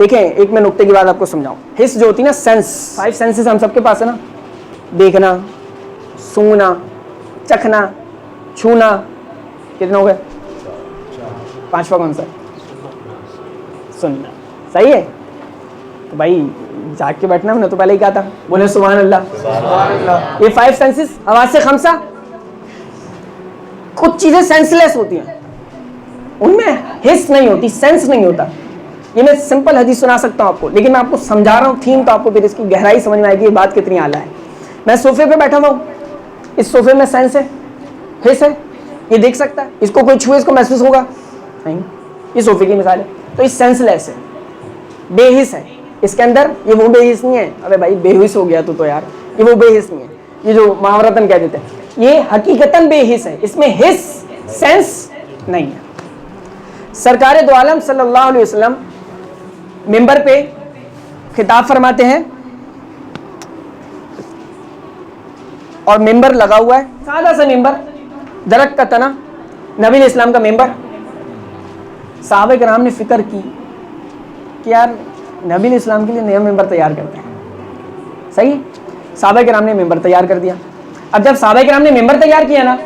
دیکھیں ایک میں نقطے کی بات آپ کو سمجھاؤں. حس جو ہوتی ہے نا, سینس, 5 سینسز ہم سب کے پاس ہے نا. دیکھنا, سونگنا, چکھنا, چھونا, کتنے ہو گئے؟ 5واں کون سا؟ سننا. صحیح ہے. تو بھائی جاگ کے بیٹھنا, ہم نے تو پہلے ہی کہا تھا, بولے سبحان اللہ. یہ 5 سینسز حواس خمسہ, کچھ چیزیں سینس لیس ہوتی ہیں, ان میں حس نہیں ہوتی, سینس نہیں ہوتا. یہ میں سمپل حدیث سنا سکتا ہوں آپ کو, لیکن میں آپ کو سمجھا رہا ہوں تھیم, تو آپ کو پھر اس کی گہرائی سمجھ میں آئے گی یہ بات کتنی اعلیٰ ہے. میں صوفے پہ بیٹھا ہوا ہوں, اس صوفے میں سینس ہے, حس ہے, یہ دیکھ سکتا ہے, اس کو کوئی چھوئے اس کو محسوس ہوگا نہیں. یہ صوفے کی مثال ہے. تو یہ سینس لیس ہے, بے حس ہے. اس کے اندر یہ وہ بے حس نہیں ہے, ارے بھائی بے حس ہو گیا تو یار, یہ وہ بے حس نہیں ہے, یہ جو محاورتاً کہہ دیتے ہیں, یہ حقیقتاً بے حس ہے, اس میں حس سینس نہیں ہے. سرکار دو عالم صلی اللہ علیہ وسلم ممبر پہ خطاب فرماتے ہیں, اور ممبر لگا ہوا ہے, سادہ سا ممبر, درخت کا تنا, نبی علیہ السلام کا ممبر. صحابہ کرام نے فکر کی کہ یار نبی علیہ السلام کے لیے نیا ممبر تیار کرتے ہیں. صحیح. صحابہ کرام نے ممبر تیار کر دیا. اب جب صحابہ کرام نے ممبر تیار کیا نا,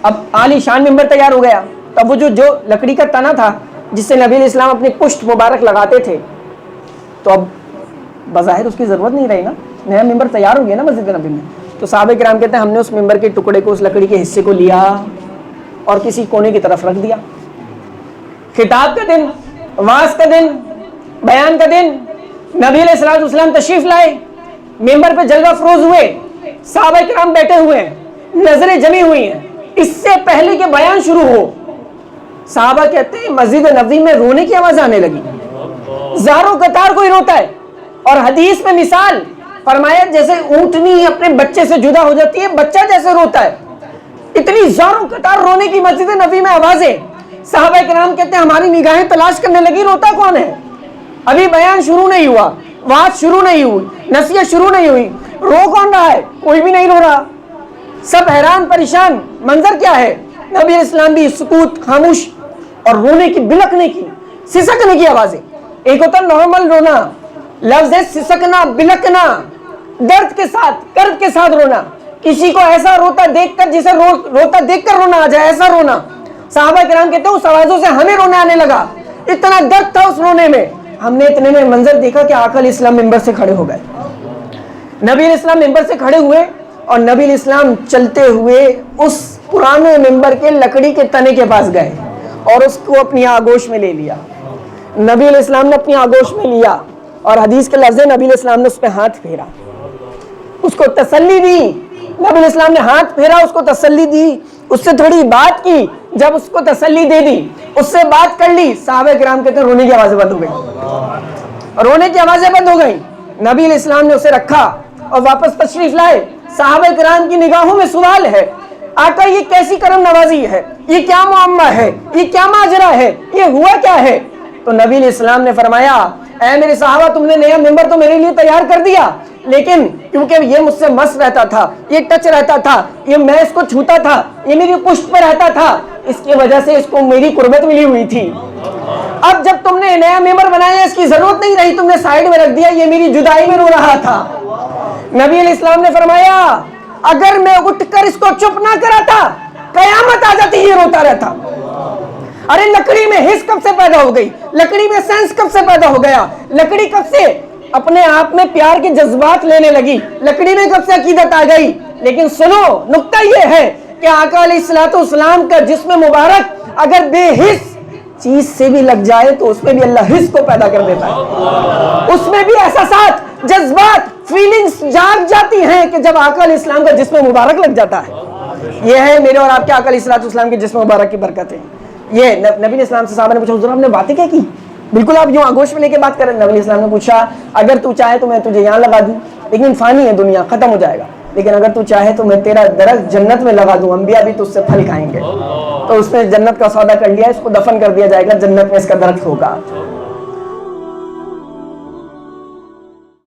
اب عالی شان ممبر تیار ہو گیا. تب وہ جو لکڑی کا تنا تھا جس سے نبی علیہ السلام اپنی پشت مبارک لگاتے تھے, تو اب بظاہر اس کی ضرورت نہیں رہی نا, نیا ممبر تیار ہو گیا نا مسجد نبی میں. تو صحابہ کرام کہتے ہیں ہم نے اس ممبر کے ٹکڑے کو, اس لکڑی کے حصے کو لیا اور کسی کونے کی طرف رکھ دیا. خطاب کا دن, واعظ کا دن, بیان کا دن, نبی علیہ السلام تشریف لائے, ممبر پہ جلوہ افروز ہوئے, صحابہ کرام بیٹھے ہوئے ہیں, نظریں جمی ہوئی ہیں. اس سے پہلے کہ بیان شروع ہو, صحابہ کہتے ہیں مسجد نبوی میں رونے کی آواز آنے لگی, زاروں قطار کوئی روتا ہے. اور حدیث میں مثال فرمایا جیسے اونٹنی اپنے بچے سے جدا ہو جاتی ہے, بچہ جیسے روتا ہے, اتنی زاروں قطار رونے کی مسجد نبوی میں آوازیں. صحابہ کرام کہتے ہیں ہماری نگاہیں تلاش کرنے لگی روتا کون ہے. ابھی بیان شروع نہیں ہوا, وعظ شروع نہیں ہوئی, نصیحت شروع نہیں ہوئی, رو کون رہا ہے؟ کوئی بھی نہیں رو رہا. سب حیران پریشان, منظر کیا ہے؟ نبی علیہ السلام بھی سکوت, خاموش, اور رونے کی, بلکنے کی, سسکنے کی آوازیں. ایک ہوتا نارمل رونا, لفظ ہے سسکنا, بلکنا, درد کے ساتھ, کرب کے ساتھ رونا. کسی کو ایسا روتا دیکھ کر جسے روتا دیکھ کر رونا آ جائے, ایسا رونا. صحابہ کرام کہتے ہیں اس آوازوں سے ہمیں رونا آنے لگا, اتنا درد تھا اس رونے میں. ہم نے اتنے میں منظر دیکھا کہ آقا علیہ السلام ممبر سے کھڑے ہو گئے. نبی علیہ السلام ممبر سے کھڑے ہوئے, اور نبی علیہ السلام چلتے ہوئے اس پرانے ممبر کے لکڑی کے تنے کے پاس گئے اور اس کو اپنی آغوش میں لے لیا. نبی علیہ السلام نے اپنی آغوش میں لیا, اور حدیث کے لفظ ہے نبی علیہ السلام نے اس پہ ہاتھ پھیرا, اس کو تسلی دی. نبی علیہ السلام نے ہاتھ پھیرا, اس کو تسلی دی, اس سے تھوڑی بات کی. جب اس کو تسلی دے دی, اس سے بات کر لی, صحابہ کرام کہتے ہیں رونے کی آوازیں بند ہو گئی, رونے کی آوازیں بند ہو گئی. نبی علیہ السلام نے اسے رکھا اور واپس تشریف لائے. صحابہ کرام کی نگاہوں میں سوال ہے, آقا یہ کیسی کرم نوازی ہے, یہ کیا معاملہ ہے, یہ کیا ماجرا ہے, یہ ہوا کیا ہے؟ تو نبی علیہ السلام نے فرمایا اے میرے صحابہ, تم نے نیا ممبر تو میرے لیے تیار کر دیا, لیکن کیونکہ یہ مجھ سے مس رہتا تھا, یہ ٹچ رہتا تھا, یہ میں اس کو چھوتا تھا, یہ میری پشت پہ رہتا تھا, اس کی وجہ سے اس کو میری قربت ملی ہوئی تھی. اب جب تم نے نیا ممبر بنایا, اس کی ضرورت نہیں رہی, تم نے سائیڈ میں رکھ دیا, یہ میری جدائی میں رو رہا تھا. نبی علیہ السلام نے فرمایا اگر میں اٹھ کر اس کو چپ نہ کراتا, قیامت آ جاتی, یہ روتا رہتا. ارے لکڑی میں حس کب سے پیدا ہو گئی, لکڑی میں سینس کب سے پیدا ہو گیا, لکڑی کب سے اپنے آپ میں پیار کے جذبات لینے لگی, لکڑی میں کب سے عقیدت آ گئی. لیکن سنو, نقطہ یہ ہے کہ آقا علیہ الصلوۃ والسلام کا جسم مبارک اگر بے حس چیز سے بھی لگ جائے تو اس میں بھی اللہ حس کو پیدا کر دیتا ہے, اس میں بھی احساسات, جذبات, فیلنگز جاگ جاتی ہیں کہ جب آقا علیہ السلام کا جسم مبارک لگ جاتا ہے. یہ ہے میرے اور آپ کے آقا علیہ الصلوۃ والسلام کے جسم مبارک کی برکتیں. یہ نبی علیہ السلام سے صحابہ نے پوچھا حضور آپ نے باتیں کیا کی, بالکل آپ یوں آگوش میں لے کے بات کر رہے ہیں. نبی علیہ السلام نے پوچھا اگر تو چاہے تو میں تجھے یہاں لگا دوں, لیکن فانی ہے دنیا, ختم ہو جائے گا, لیکن اگر تو چاہے تو میں تیرا درخت جنت میں لگا دوں, انبیاء بھی تجھ سے پھل کھائیں گے. تو اس نے جنت کا سودا کر لیا, اس کو دفن کر دیا جائے گا, جنت میں اس کا درخت ہوگا.